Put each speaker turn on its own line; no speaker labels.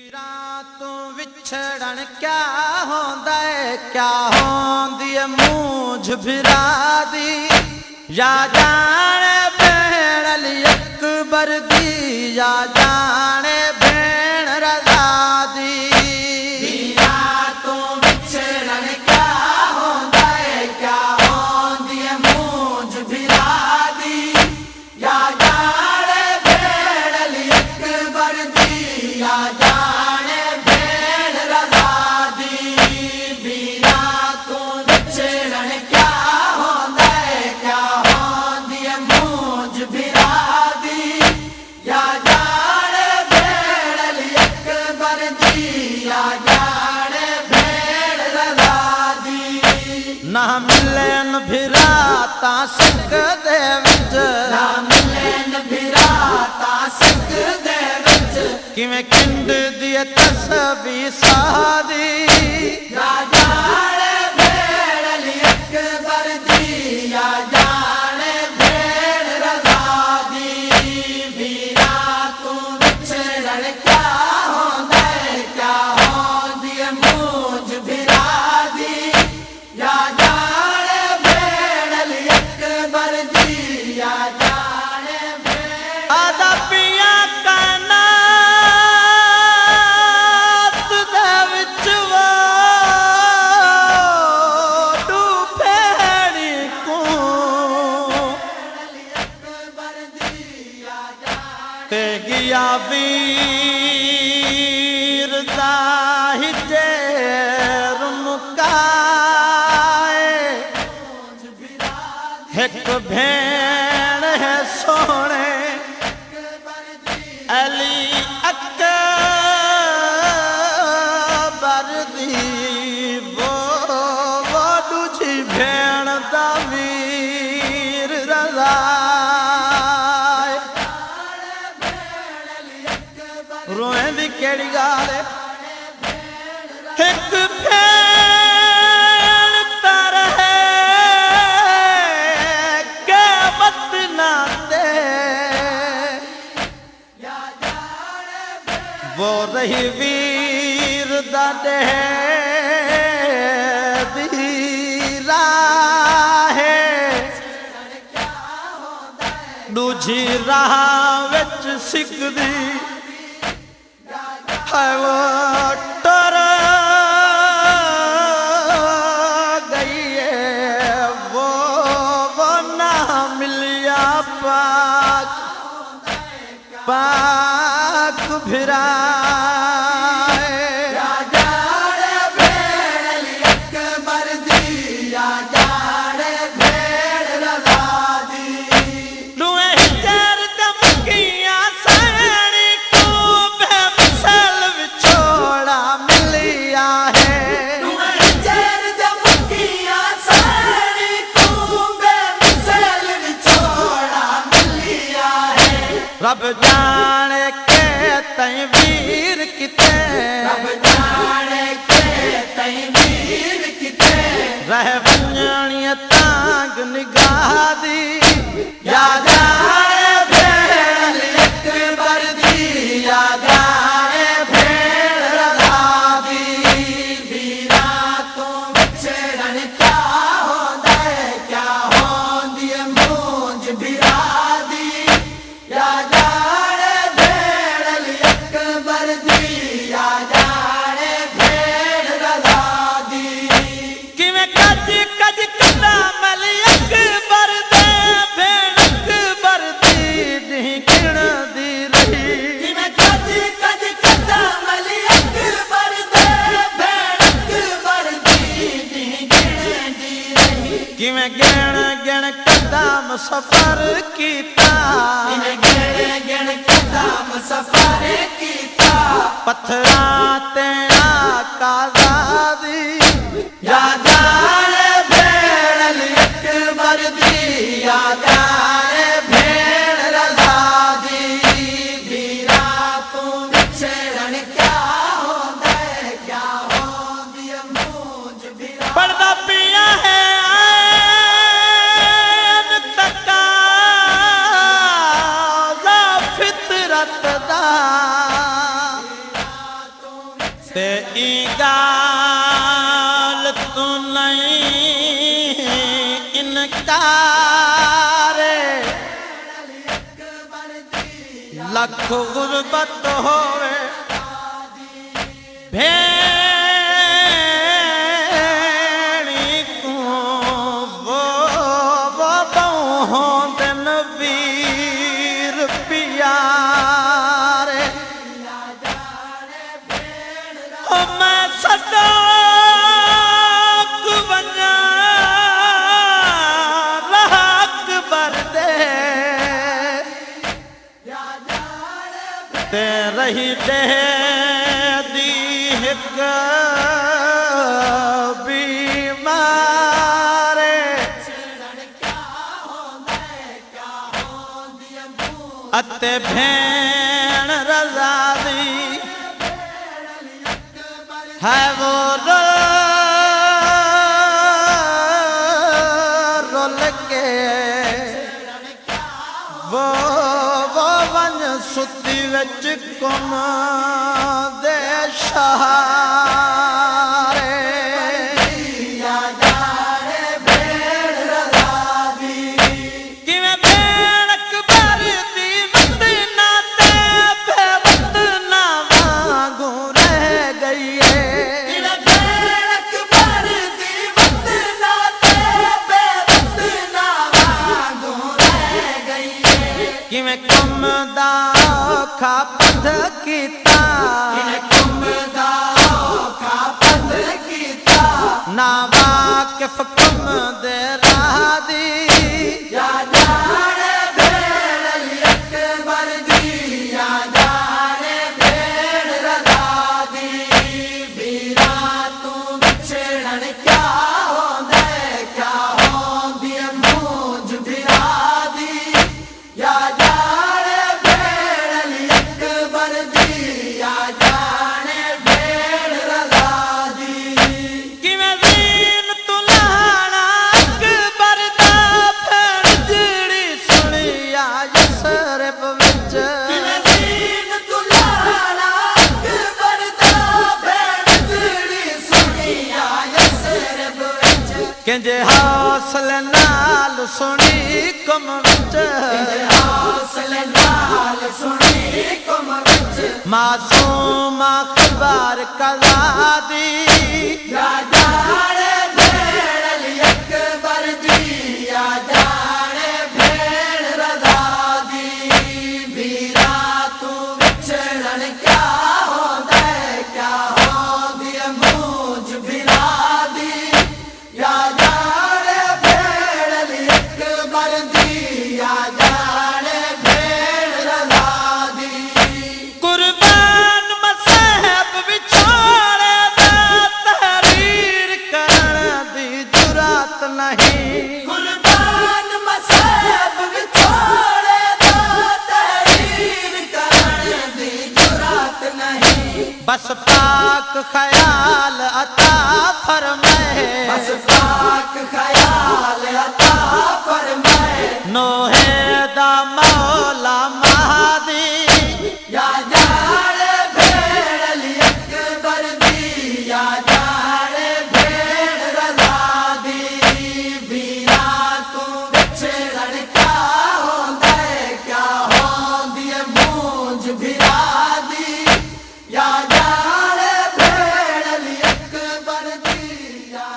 ਵੀਰਾਂ ਤੋਂ ਵਿਛੜਨ ਕਿਆ ਹੁੰਦਾ ਏ, ਕਿਆ ਹੁੰਦੀ ਏ ਮੂੰਝ ਫਿਰਾ ਦੀ। या जाने भेण अली अकबर दी, या जाने भेण रज़ा दी।
ਵੀਰਾਂ ਤੋਂ ਵਿਛੜਨ ਕਿਆ ਹੁੰਦਾ ਏ, ਕਿਆ ਹੁੰਦੀ ਏ ਮੂੰਝ ਫਿਰਾ ਦੀ। या जाने भेण अली अकबर दी, या जाने भेण रज़ा दी। ਵੀਰਾਂ ਤੋਂ ਵਿਛੜਨ ਕਿਆ ਹੁੰਦਾ ਏ, ਕਿਆ ਹੁੰਦੀ ਏ ਮੂੰਝ ਫਿਰਾ ਦੀ। या जाने भेण अली अकबर दी, या जाने भेण रज़ा दी।
ना मिलन भिराता सिक दे विच,
ना मिलन भिराता सिक दे विच।
किवें किंड दी तस्बीह सादी।
या जाने भेण अली अकबर दी, या जाने भेण रज़ा दी। ਵੀਰਾਂ ਤੋਂ ਵਿਛੜਨ ਕਿਆ ਹੁੰਦਾ ਏ, ਕਿਆ ਹੁੰਦੀ ਏ ਮੂੰਝ ਫਿਰਾ ਦੀ। या जाने भेण अली अकबर दी, या जाने भेण
आदा पिया कायनात दे विच वो डूबेड़ी को
अकबर दी। या जाने
ते गिया वीर दा हिजेर मुकाए। एक भेण है सोने अली अकबर दी, वो दूजी भेण दा वीर रज़ा। रोए दी केड़ी गाल है, एक भेण तर है के मत ना दे। वो रही वीर दा दे दी राह, दूजी राह विच सिकदी है वो टर गई है। वो ना मिलिया पाक पाक भिराए।
या जाने भेण अली अकबर दी, या जाने भेण रज़ा दी।
दुए हिजर दमकियां सैनी को बेमिसाल विछोड़ा मिलिया है।
जर दमकियां सैनी को बेमिसाल विछोड़ा मिलिया है।
रब जाने के तई वीर किते,
रब जाने के तई वीर किते।
रह वञणी तांग निगाह दी।
या जाने भेण अली अकबर दी, या जाने भेण रज़ा दी। ਵੀਰਾਂ ਤੋਂ ਵਿਛੜਨ ਕਿਆ ਹੁੰਦਾ ਏ, ਕਿਆ ਹੁੰਦੀ ਏ ਮੂੰਝ ਫਿਰਾ ਦੀ। या जाने भेण अली अकबर दी, या जाने भेण रज़ा दी।
किवें कज कज कदम अली अकबर दे, भेण अकबर दी दी गिणदी रही।
जिवें कज कज कदम अली अकबर दे, भेण अकबर दी गिणदी रही।
किवें गिण गिण कदम सफर कीता,
जिवें गिण गिण कदम सफर कीता।
पत्थरां ते आका दी।
या जाने भेण अली अकबर दी, या जाने भेण रज़ा दी। ਵੀਰਾਂ ਤੋਂ ਵਿਛੜਨ ਕਿਆ ਹੁੰਦਾ ਏ, ਕਿਆ ਹੁੰਦੀ ਏ ਮੂੰਝ ਫਿਰਾ।
पढ़दा पिया है आन तकाज़ा फितरत दा। ते ई गाल तू नहीं इनकार लख गुरबत होवे भेड़ी को वो बहु दिन वीर प्यारे ओ मैं सदाक बना राक बरदे ते रही दे दी हिक बीमारे अते भेण रज़ा दी है वो रोल के वो वन सुती विच कुम दे सहारे किवें भेण अकबर दी वतना ते बेवतना वांगू रह गई है किवें कम दा खापत कीता ना वाकिफ कम दे राह दी
या जाने भेड़ अली अकबर दी या जाने भेड़ रज़ा दी वीरा तू विछड़न क्या होंदे क्या होंदी मूंझ भिरा दी या जाने भेड़ अली अकबर दी या जाने भेड़ रज़ा दी
किवें दीन तू लाना अकबर दा भेण जिहड़ी सुनिया यसरब विच
दीन तू लाना अकबर दा भेण जिहड़ी सुनिया यसरब विच
किंजे हौसले नाल सुनी कुम विच
हौसले नाल सुनी कुम विच
मासूम अखबार कज़ा दी
या जाने भेड़ अली अकबर दी या जाने भेड़ रज़ा दी वीरा तू विछड़न क्या होंदे क्या होंदी मूंझ भिरा दी या जाने भेड़ अली अकबर दी या जाने भेड़ रज़ा दी
कुर्बान मसहब विछोड़े दा तहरीर करन दी जुरात नहीं
कुर्बान मसहब विछोड़े दा तहरीर करन दी जुरात नहीं
बस पाक ख्याल अता फरमाए
बस पाक ख्याल अता फरमाए
नोहे दा मौला महादी
या जाने भेड़ अली अकबर दी या जाने भेड़ रज़ा दी वीरा तू विछड़न क्या होंदे क्या होंदी मूंझ भिरा दी या जाने भेड़ अली अकबर दी या